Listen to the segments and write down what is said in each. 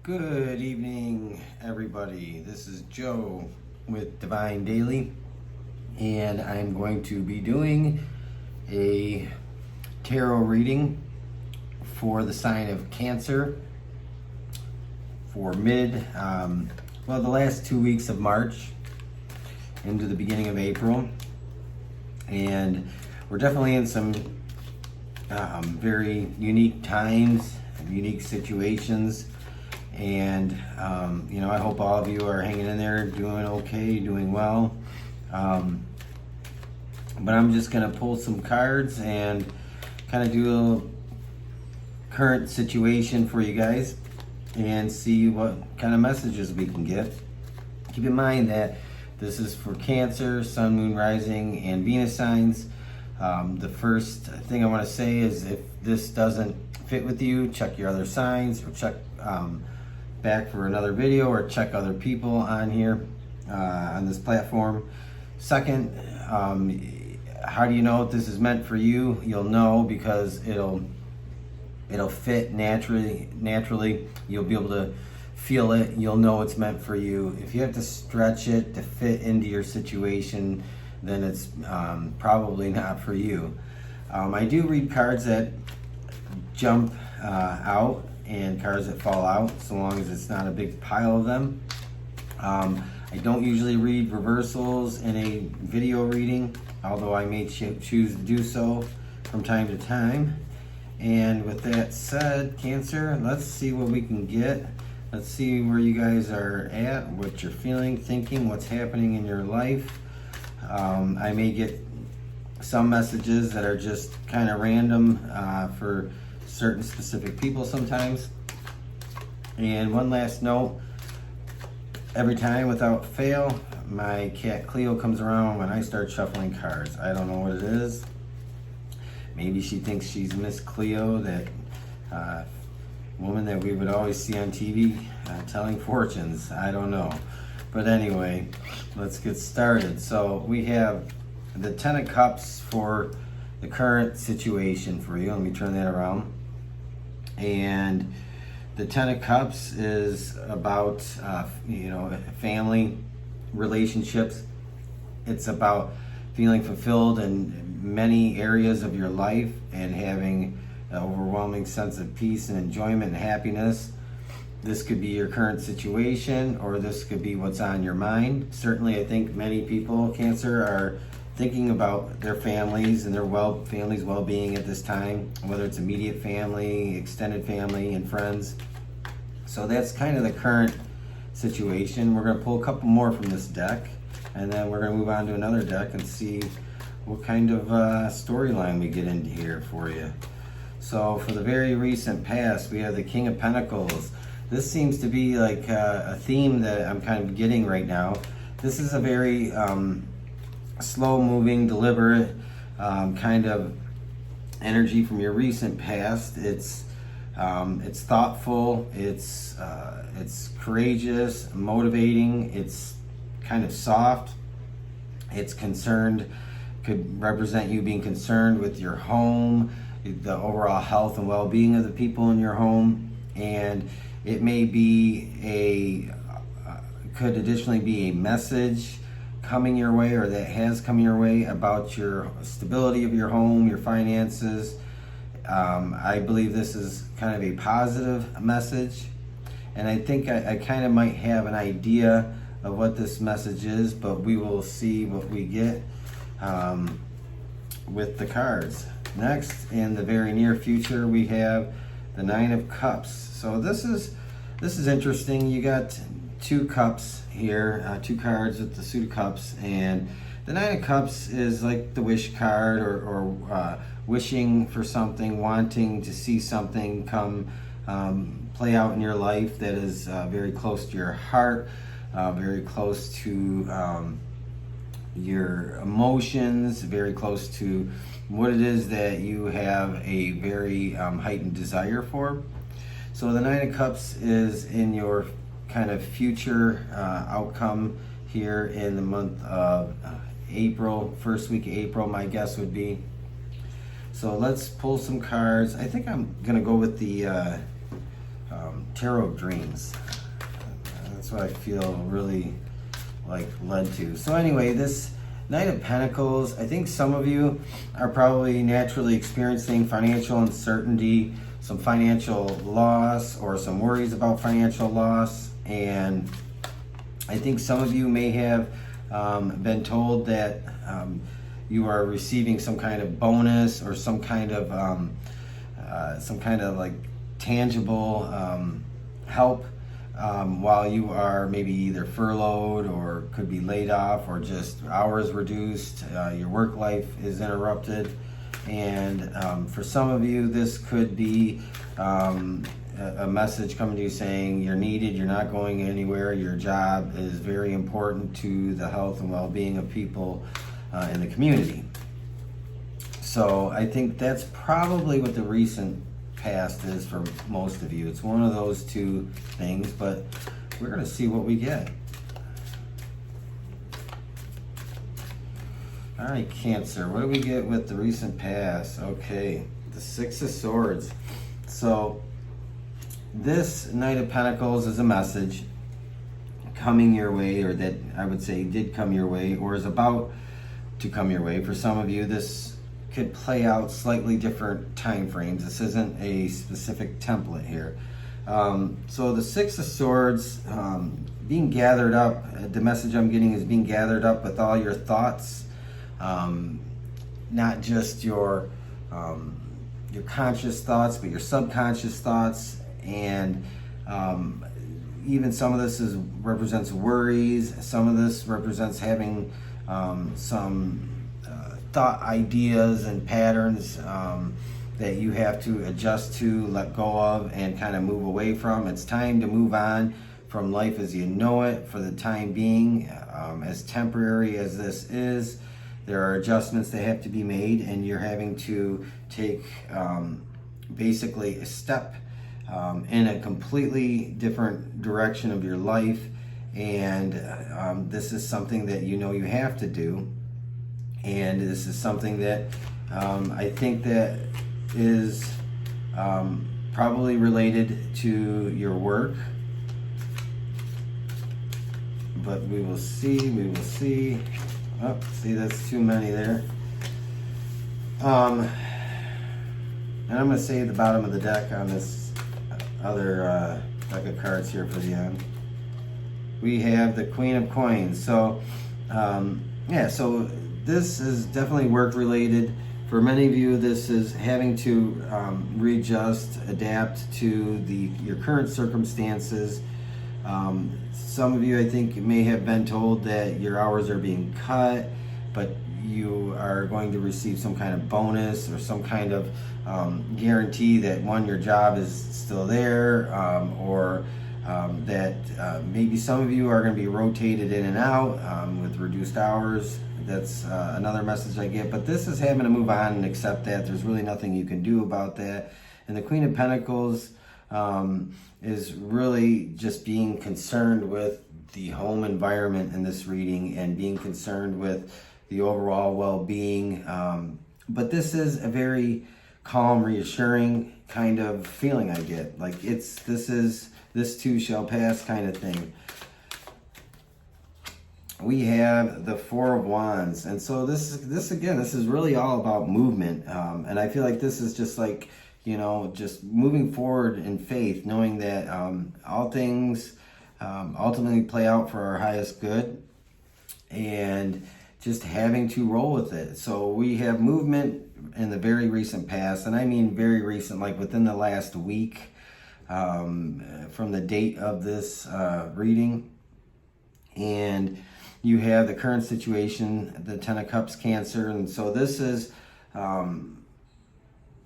Good evening, everybody. This is Joe with Divine Daily, and I'm going to be doing a tarot reading for the sign of Cancer for the last 2 weeks of March into the beginning of April. And we're definitely in some very unique times, unique situations. And, I hope all of you are hanging in there, doing okay, doing well. But I'm just going to pull some cards and kind of do a current situation for you guys and see what kind of messages we can get. Keep in mind that this is for Cancer, Sun, Moon, Rising, and Venus signs. The first thing I want to say is if this doesn't fit with you, check your other signs, or check back for another video, or check other people on here on this platform. Second, how do you know if this is meant for you? You'll know because it'll fit naturally. You'll be able to feel it. You'll know it's meant for you. If you have to stretch it to fit into your situation, then it's probably not for you. I do read cards that jump out and cards that fall out, so long as it's not a big pile of them. I don't usually read reversals in a video reading, although I may choose to do so from time to time. And with that said, Cancer, let's see what we can get. Let's see where you guys are at, what you're feeling, thinking, what's happening in your life. I may get some messages that are just kind of random for certain specific people sometimes. And one last note, every time without fail, my cat Cleo comes around when I start shuffling cards. I don't know what it is. Maybe she thinks she's Miss Cleo, that woman that we would always see on TV telling fortunes. I don't know. But anyway, let's get started. So we have the Ten of Cups for the current situation for you. Let me turn that around. And the Ten of Cups is about, family relationships. It's about feeling fulfilled in many areas of your life and having an overwhelming sense of peace and enjoyment and happiness. This could be your current situation, or this could be what's on your mind. Certainly, I think many people, Cancer, are thinking about their families and their family's well-being at this time, whether it's immediate family, extended family, and friends. So that's kind of the current situation. We're going to pull a couple more from this deck, and then we're going to move on to another deck and see what kind of storyline we get into here for you. So for the very recent past, we have the King of Pentacles. This seems to be like a theme that I'm kind of getting right now. This is a very slow-moving, deliberate kind of energy from your recent past. It's thoughtful. It's courageous, motivating. It's kind of soft. It's concerned. Could represent you being concerned with your home, the overall health and well-being of the people in your home, and it may be could additionally be a message coming your way, or that has come your way, about your stability of your home, your finances. I believe this is kind of a positive message, and I think I kind of might have an idea of what this message is, but we will see what we get with the cards. Next, in the very near future, we have the Nine of Cups. So this is interesting. You got two cups here, two cards with the suit of cups, and the Nine of Cups is like the wish card, or wishing for something, wanting to see something come play out in your life that is very close to your heart, very close to your emotions, very close to what it is that you have a very heightened desire for. So the Nine of Cups is in your kind of future outcome here in the month of April, first week of April, my guess would be. So let's pull some cards. I think I'm gonna go with the Tarot of Dreams. That's what I feel really like led to. So anyway, this Knight of Pentacles, I think some of you are probably naturally experiencing financial uncertainty, some financial loss, or some worries about financial loss. And I think some of you may have been told that you are receiving some kind of bonus or some kind of like tangible help while you are maybe either furloughed or could be laid off, or just hours reduced, your work life is interrupted. And for some of you, this could be a message coming to you saying you're needed, you're not going anywhere, your job is very important to the health and well-being of people in the community. So I think that's probably what the recent past is for most of you. It's one of those two things, but we're going to see what we get. All right, Cancer, what do we get with the recent past? Okay, the Six of Swords. So this Knight of Pentacles is a message coming your way, or that I would say did come your way, or is about to come your way. For some of you, this could play out slightly different time frames. This isn't a specific template here. So the Six of Swords, being gathered up, the message I'm getting is being gathered up with all your thoughts, not just your conscious thoughts, but your subconscious thoughts. And even some of this represents worries. Some of this represents having some thought ideas and patterns that you have to adjust to, let go of, and kind of move away from. It's time to move on from life as you know it for the time being. As temporary as this is, there are adjustments that have to be made, and you're having to take basically a step in a completely different direction of your life. And this is something that you know you have to do. And this is something that I think that is probably related to your work. But we will see, Oh, see, that's too many there. And I'm going to save the bottom of the deck on this other deck of cards here for the end. We have the Queen of Coins. So, yeah, so this is definitely work related. For many of you, this is having to readjust, adapt to your current circumstances. Some of you, I think, may have been told that your hours are being cut, but you are going to receive some kind of bonus or some kind of guarantee that, one, your job is still there, or that maybe some of you are going to be rotated in and out with reduced hours. That's another message I get. But this is having to move on and accept that. There's really nothing you can do about that. And the Queen of Pentacles is really just being concerned with the home environment in this reading and being concerned with the overall well-being. But this is a very calm, reassuring kind of feeling I get. Like this too shall pass kind of thing. We have the Four of Wands. And so this is really all about movement. And I feel like this is just like, just moving forward in faith, knowing that all things ultimately play out for our highest good, and just having to roll with it. So we have movement in the very recent past, and I mean very recent, like within the last week from the date of this reading. And you have the current situation, the Ten of Cups, Cancer. And so this is...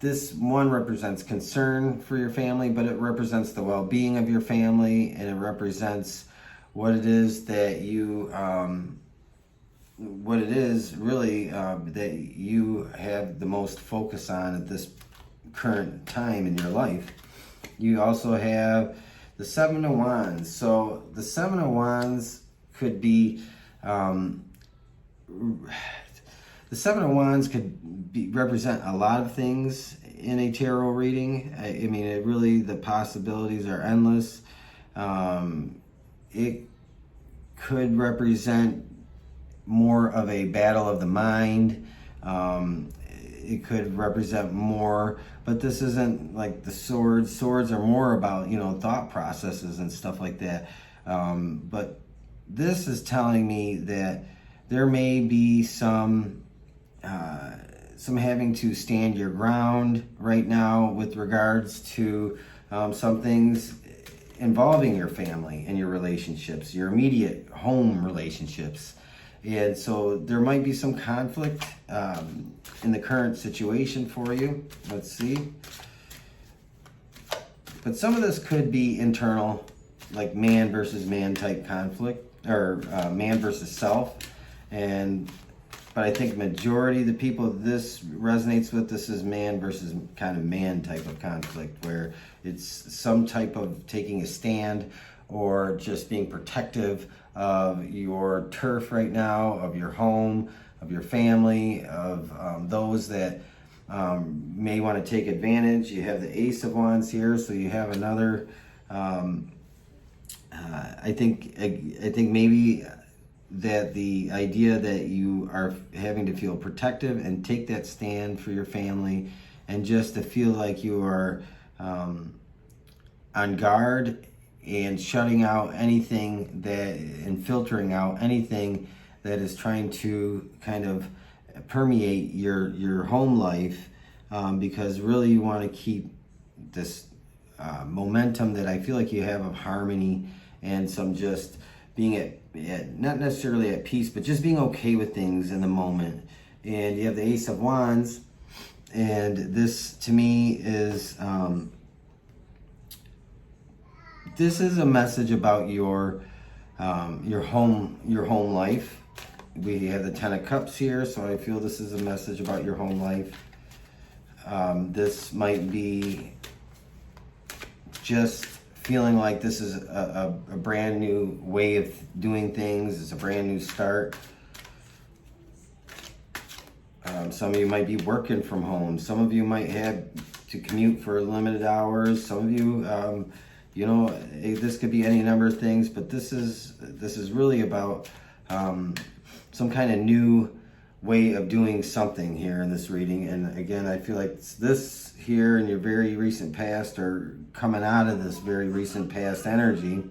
this one represents concern for your family, but it represents the well-being of your family, and it represents what it is that you, that you have the most focus on at this current time in your life. You also have the Seven of Wands. So the Seven of Wands could be, The Seven of Wands could represent a lot of things in a tarot reading. I mean, the possibilities are endless. It could represent more of a battle of the mind. It could represent more, but this isn't like the swords. Swords are more about, thought processes and stuff like that. But this is telling me that there may be some having to stand your ground right now with regards to some things involving your family and your relationships, your immediate home relationships. And so there might be some conflict in the current situation for you. Let's see. But some of this could be internal, like man versus man type conflict, or man versus self. But I think majority of the people this resonates with, this is man versus kind of man type of conflict, where it's some type of taking a stand or just being protective of your turf right now, of your home, of your family, of those that may want to take advantage. You have the Ace of Wands here, so you have another. I think maybe that the idea that you are having to feel protective and take that stand for your family, and just to feel like you are on guard and shutting out anything and filtering out anything that is trying to kind of permeate your home life, because really you want to keep this momentum that I feel like you have of harmony and some just being at not necessarily at peace, but just being okay with things in the moment. And you have the Ace of Wands, and this to me is this is a message about your home life. We have the Ten of Cups here, so I feel this is a message about your home life. This might be just feeling like this is a brand new way of doing things. It's a brand new start. Some of you might be working from home. Some of you might have to commute for limited hours. Some of you, this could be any number of things, but this is really about some kind of new way of doing something here in this reading. And again, I feel like this here in your very recent past, or coming out of this very recent past energy,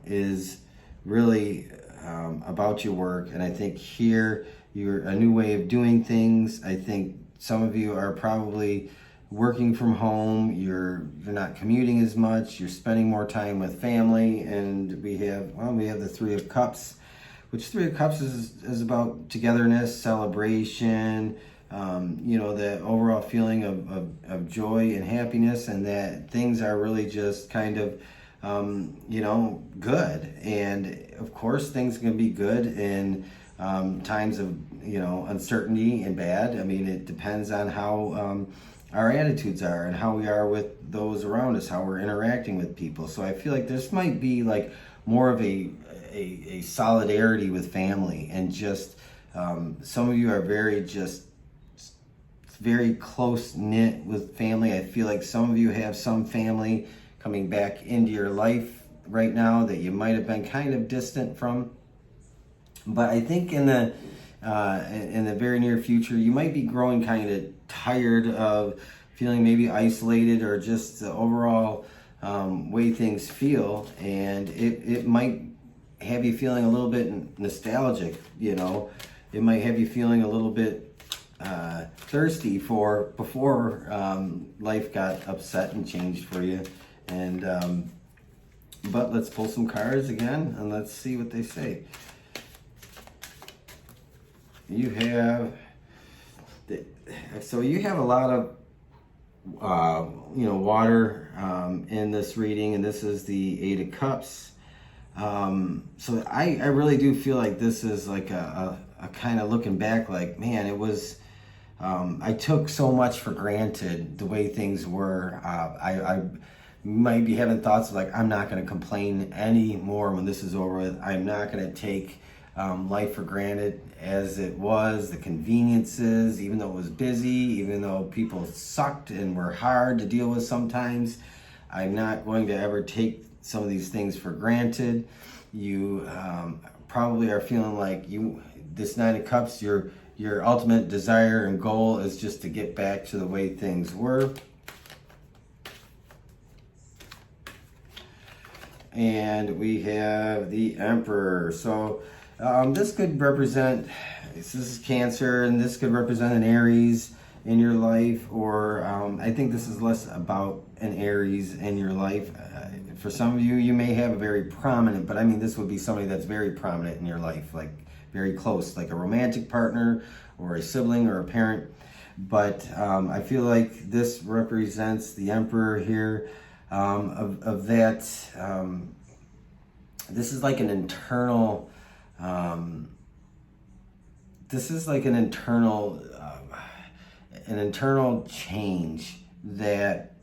is really about your work. And I think here you're a new way of doing things. I think some of you are probably working from home. You're not commuting as much. You're spending more time with family. And we have the Three of Cups, which Three of Cups is about togetherness, celebration, the overall feeling of joy and happiness, and that things are really just kind of, good. And of course, things can be good in times of, uncertainty and bad. I mean, it depends on how our attitudes are and how we are with those around us, how we're interacting with people. So I feel like this might be like more of a solidarity with family, and just some of you are very close knit with family. I feel like some of you have some family coming back into your life right now that you might have been kind of distant from. But I think in the very near future, you might be growing kind of tired of feeling maybe isolated, or just the overall way things feel, and it might have you feeling a little bit nostalgic. It might have you feeling a little bit thirsty for before life got upset and changed for you. And but let's pull some cards again, and let's see what they say. You have a lot of water in this reading, and this is the Eight of Cups. So I really do feel like this is like a kind of looking back, like, man, it was, I took so much for granted the way things were. I might be having thoughts of like, I'm not going to complain anymore when this is over with. I'm not going to take life for granted as it was, the conveniences, even though it was busy, even though people sucked and were hard to deal with sometimes. I'm not going to ever take some of these things for granted. You probably are feeling like this Nine of Cups, your ultimate desire and goal is just to get back to the way things were. And we have the Emperor. So this could represent, this is Cancer, and this could represent an Aries in your life, or I think this is less about an Aries in your life. For some of you, you may have a very prominent, but I mean, this would be somebody that's very prominent in your life, like very close, like a romantic partner or a sibling or a parent. But I feel like this represents the Emperor here. Of that, this is like an internal, an internal change that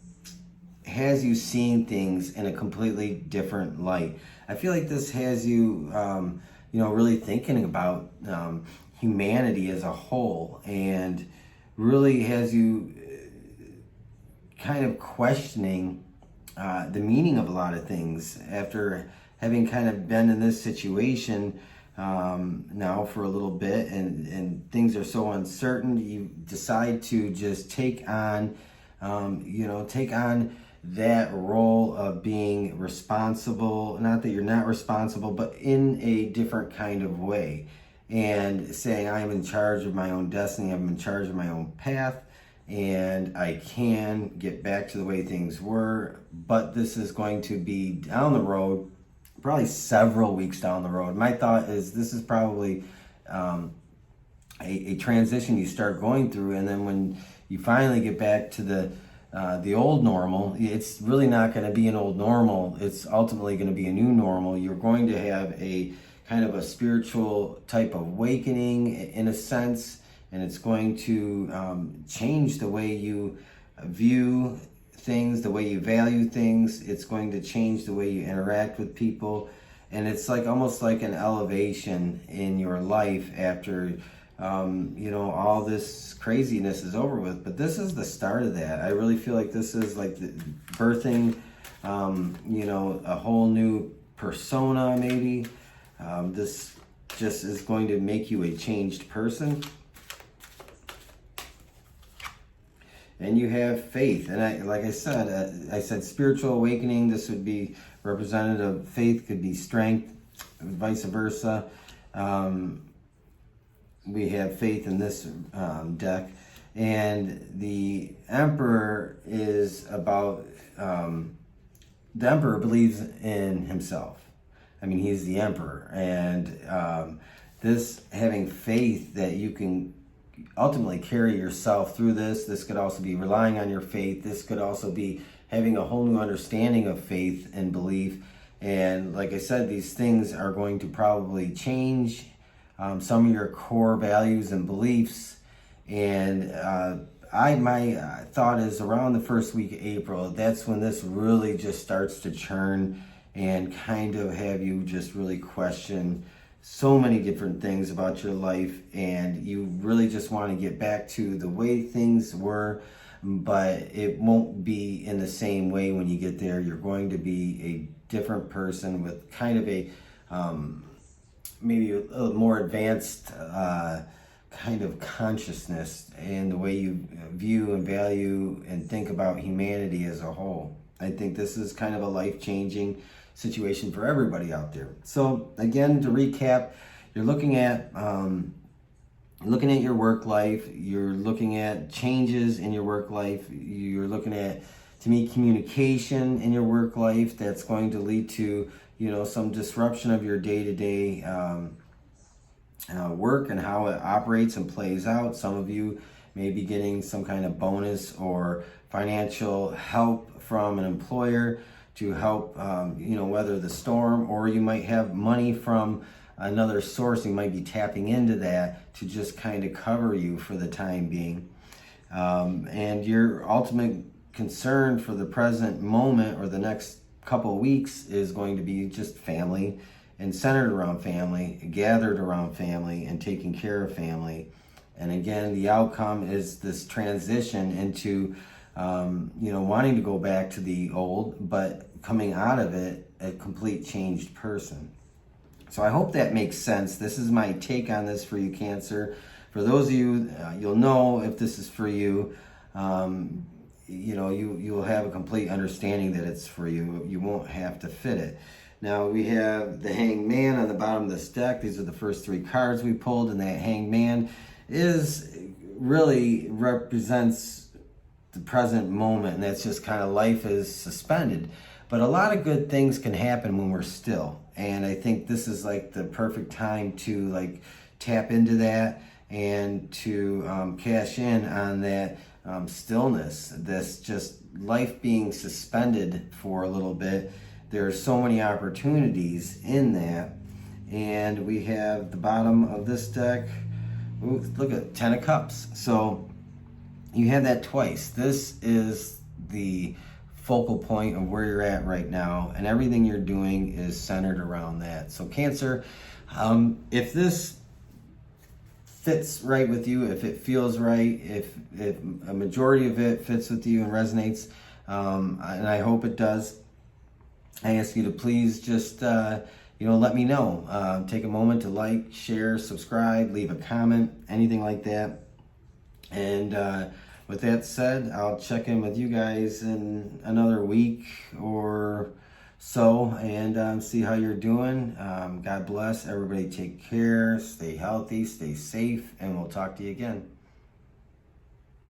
has you seeing things in a completely different light. I feel like this has you, really thinking about humanity as a whole, and really has you kind of questioning the meaning of a lot of things after having kind of been in this situation now for a little bit, and things are so uncertain. You decide to just take on that role of being responsible. Not that you're not responsible, but in a different kind of way, and saying, I am in charge of my own destiny, I'm in charge of my own path, and I can get back to the way things were. But this is going to be down the road, probably several weeks down the road. My thought is this is probably a transition you start going through, and then when you finally get back to the old normal, it's really not going to be an old normal. It's ultimately going to be a new normal. You're going to have a kind of a spiritual type of awakening in a sense, and it's going to change the way you view things, the way you value things. It's going to change the way you interact with people, and it's like almost like an elevation in your life after all this craziness is over with. But this is the start of that. I really feel like this is like the birthing a whole new persona, maybe. This just is going to make you a changed person. And you have faith, and I said spiritual awakening. This would be representative. Faith could be strength, vice versa. We have faith in this deck, and the Emperor is about. The Emperor believes in himself. I mean, he's the Emperor, and this having faith that you can ultimately carry yourself through this. This could also be relying on your faith. This could also be having a whole new understanding of faith and belief. And like I said, these things are going to probably change some of your core values and beliefs. And my thought is around the first week of April, that's when this really just starts to churn and kind of have you just really question so many different things about your life, and you really just want to get back to the way things were, but it won't be in the same way when you get there. You're going to be a different person with kind of a maybe a little more advanced kind of consciousness in the way you view and value and think about humanity as a whole. I think this is kind of a life-changing situation for everybody out there. So again, to recap, you're looking at your work life. You're looking at changes in your work life. You're looking at, to me, communication in your work life that's going to lead to some disruption of your day-to-day work and how it operates and plays out. Some of you may be getting some kind of bonus or financial help from an employer to help weather the storm, or you might have money from another source. You might be tapping into that to just kind of cover you for the time being. And your ultimate concern for the present moment or the next couple of weeks is going to be just family and centered around family, gathered around family, and taking care of family. And again, the outcome is this transition into, wanting to go back to the old, but coming out of it a complete changed person. So I hope that makes sense. This is my take on this for you, Cancer. For those of you, you'll know if this is for you. You'll have a complete understanding that it's for you. You won't have to fit it. Now we have the Hanged Man on the bottom of this deck. These are the first 3 cards we pulled, and that Hanged Man really represents the present moment, and that's just kind of life is suspended. But a lot of good things can happen when we're still, and I think this is like the perfect time to like tap into that and to cash in on that stillness, this just life being suspended for a little bit. There are so many opportunities in that. And we have the bottom of this deck. Ooh, look at 10 of Cups. So you have that twice. This is the focal point of where you're at right now, and everything you're doing is centered around that. So Cancer, if this fits right with you, if it feels right, if a majority of it fits with you and resonates, and I hope it does, I ask you to please just let me know. Take a moment to like, share, subscribe, leave a comment, anything like that. And with that said, I'll check in with you guys in another week or so and see how you're doing. God bless. Everybody take care. Stay healthy. Stay safe. And we'll talk to you again.